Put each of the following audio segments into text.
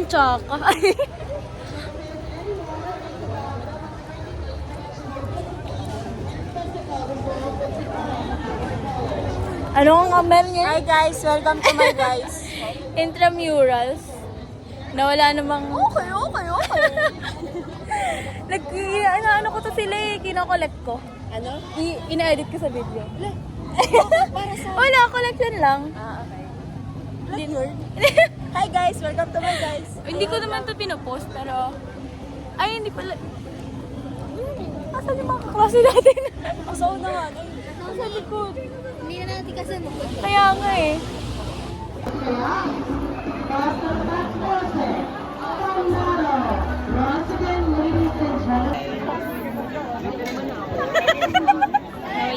yung tsaka. Ano ang amel niya? Hi guys, welcome to my guys. Intramurals. Nawala namang... Okay. ano ko to sila eh, kinokollect ko. Ano? Ina-edit ko sa video. Para sa... Wala, collection lang. Okay. Lord. Hi guys, welcome to my guys. Hindi ko naman to pinopost, pero... Ay, hindi pala... Asan yung mga kaklase natin? Sa una nga. Sa likod. Hindi na natin kasi magpunta. Kaya nga eh.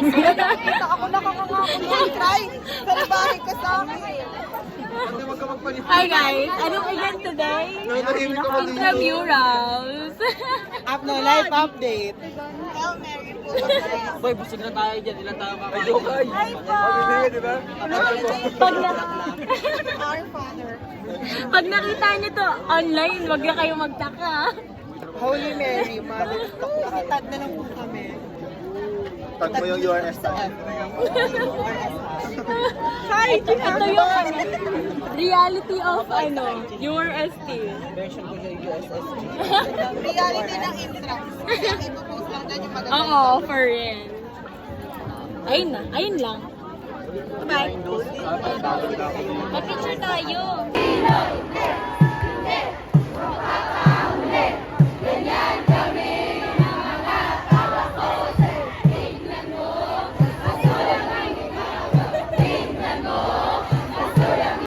Nakita ako nakakangako ng try. Salbahe ka sa akin. Hi guys! Anong event today? Intramurals. Live update. Hail Mary po. Boy, busog na tayo dyan. Ilan tayo makakay? Hi po. Pag, na, Our Father. pag nakita niyo to online, wag na kayo magtaka. Holy Mary, Mother of God. Tag na lang po kami. Tag mo yung URS tag. Hi! Ito yung reality of your ST. Version ko yung USSG. Reality ng Intra. Kaya ipopost lang dyan yung magaganda. Oo, for real. Ayun lang. Bye. Mag-picture tayo.